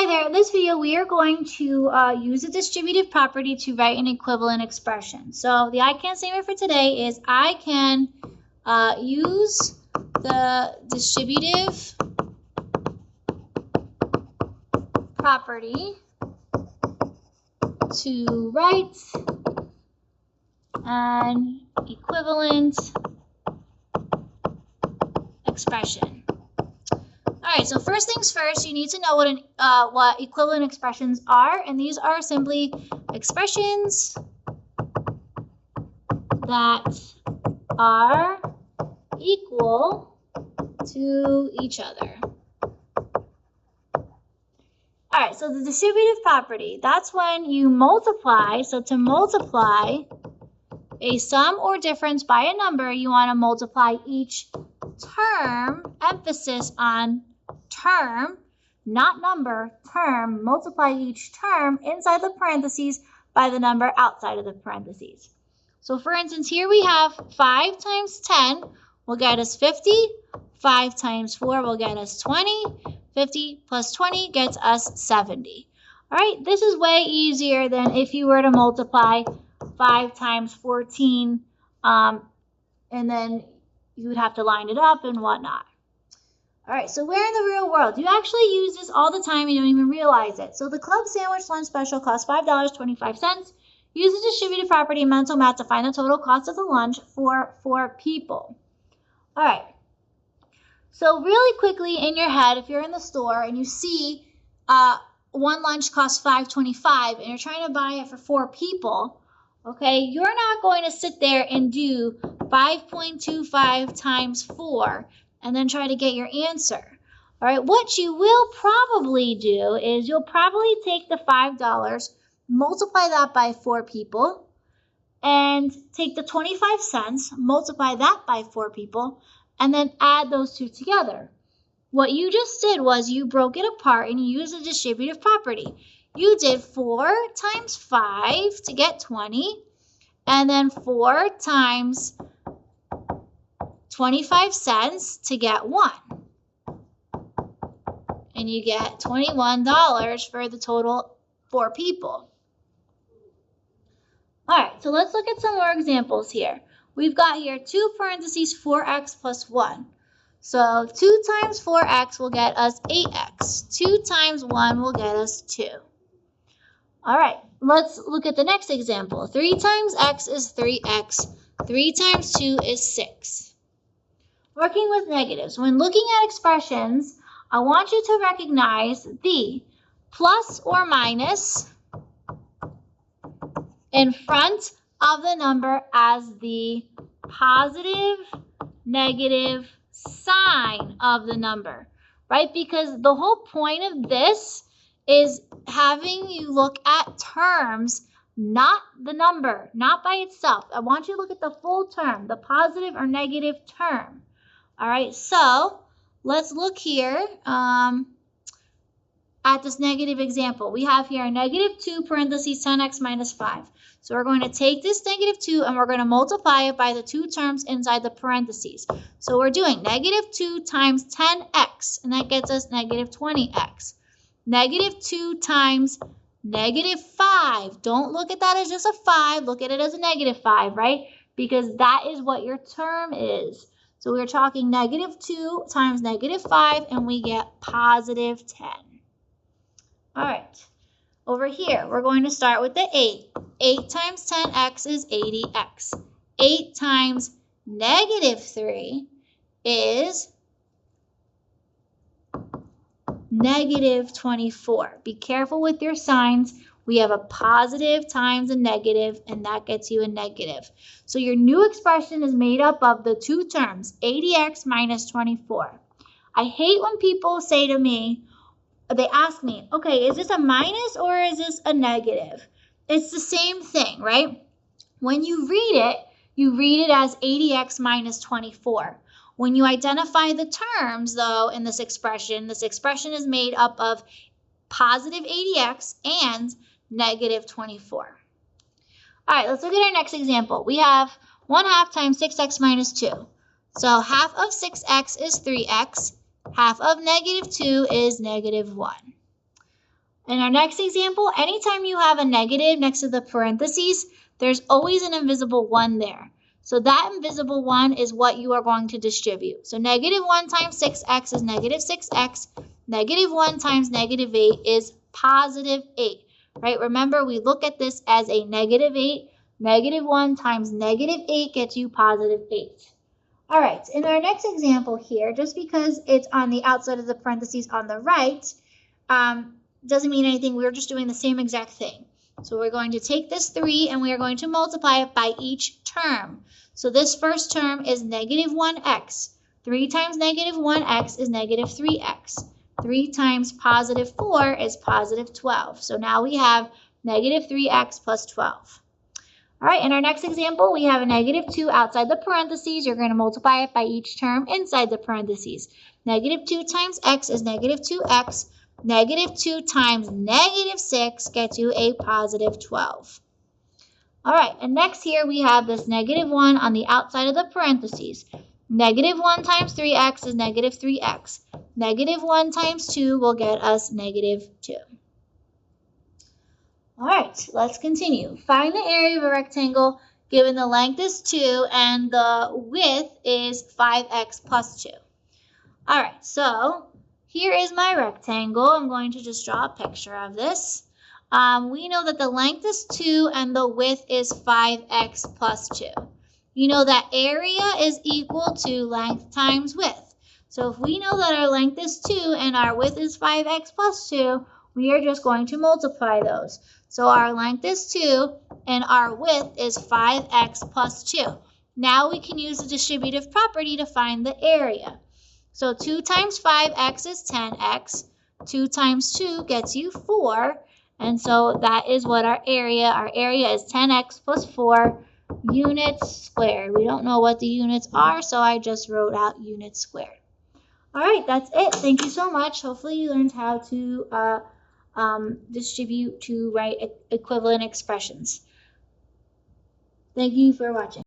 Hi there, in this video we are going to use the distributive property to write an equivalent expression. So the I can statement for today is I can use the distributive property to write an equivalent expression. All right, so first things first, you need to know what equivalent expressions are, and these are simply expressions that are equal to each other. All right, so the distributive property, that's when you multiply. So to multiply a sum or difference by a number, you want to multiply each term, emphasis on term, not number, term, multiply each term inside the parentheses by the number outside of the parentheses. So for instance, here we have 5 times 10 will get us 50, 5 times 4 will get us 20, 50 plus 20 gets us 70. All right, this is way easier than if you were to multiply 5 times 14, and then you would have to line it up and whatnot. All right, so where in the real world? You actually use this all the time, you don't even realize it. So the club sandwich lunch special costs $5.25. Use the distributive property in mental math to find the total cost of the lunch for 4 people. All right, so really quickly in your head, if you're in the store and you see one lunch costs $5.25 and you're trying to buy it for 4 people, okay, you're not going to sit there and do 5.25 times 4 and then try to get your answer. All right, what you will probably do is you'll probably take the $5, multiply that by 4 people, and take the 25 cents, multiply that by 4 people, and then add those two together. What you just did was you broke it apart and you used the distributive property. You did 4 times 5 to get 20, and then 4 times 25 cents to get 1. And you get $21 for the total 4 people. All right, so let's look at some more examples here. We've got here 2 parentheses 4x plus 1. So 2 times 4x will get us 8x. 2 times 1 will get us 2. All right, let's look at the next example. 3 times x is 3x. 3 times 2 is 6. Working with negatives. When looking at expressions, I want you to recognize the plus or minus in front of the number as the positive, negative sign of the number, right? Because the whole point of this is having you look at terms, not the number, not by itself. I want you to look at the full term, the positive or negative term. All right, so let's look here at this negative example. We have here a negative 2 parentheses 10x minus 5. So we're going to take this negative 2 and we're going to multiply it by the 2 terms inside the parentheses. So we're doing negative 2 times 10x, and that gets us negative 20x. Negative 2 times negative 5. Don't look at that as just a 5. Look at it as a negative 5, right? Because that is what your term is. So we're talking negative 2 times negative 5, and we get positive 10. All right. Over here, we're going to start with the 8. 8 times 10x is 80x. 8 times negative 3 is negative 24. Be careful with your signs. We have a positive times a negative, and that gets you a negative. So your new expression is made up of the 2 terms, 80x minus 24. I hate when people say to me, they ask me, okay, is this a minus or is this a negative? It's the same thing, right? When you read it as 80x minus 24. When you identify the terms, though, in this expression is made up of positive 80x and negative 24. All right, let's look at our next example. We have 1/2 times 6x minus 2. So half of 6x is 3x. Half of negative 2 is negative 1. In our next example, anytime you have a negative next to the parentheses, there's always an invisible 1 there. So that invisible 1 is what you are going to distribute. So negative 1 times 6x is negative 6x. Negative 1 times negative 8 is positive 8, right? Remember, we look at this as a negative 8. Negative 1 times negative 8 gets you positive 8. All right, in our next example here, just because it's on the outside of the parentheses on the right, doesn't mean anything. We're just doing the same exact thing. So we're going to take this 3 and we are going to multiply it by each term. So this first term is negative 1x. 3 times negative 1x is negative 3x. 3 times positive 4 is positive 12. So now we have negative 3x plus 12. All right, in our next example, we have a negative 2 outside the parentheses. You're going to multiply it by each term inside the parentheses. Negative 2 times x is negative 2x. Negative 2 times negative 6 gets you a positive 12. All right, and next here we have this negative 1 on the outside of the parentheses. Negative 1 times 3x is negative 3x. Negative 1 times 2 will get us negative 2. All right, let's continue. Find the area of a rectangle given the length is 2 and the width is 5x plus 2. All right, so here is my rectangle. I'm going to just draw a picture of this. We know that the length is 2 and the width is 5x plus 2. You know that area is equal to length times width. So if we know that our length is 2 and our width is 5x plus 2, we are just going to multiply those. So our length is 2 and our width is 5x plus 2. Now we can use the distributive property to find the area. So 2 times 5x is 10x. 2 times 2 gets you 4. And so that is what our area is 10x plus 4 units squared. We don't know what the units are, so I just wrote out units squared. All right, that's it. Thank you so much. Hopefully you learned how to distribute to write equivalent expressions. Thank you for watching.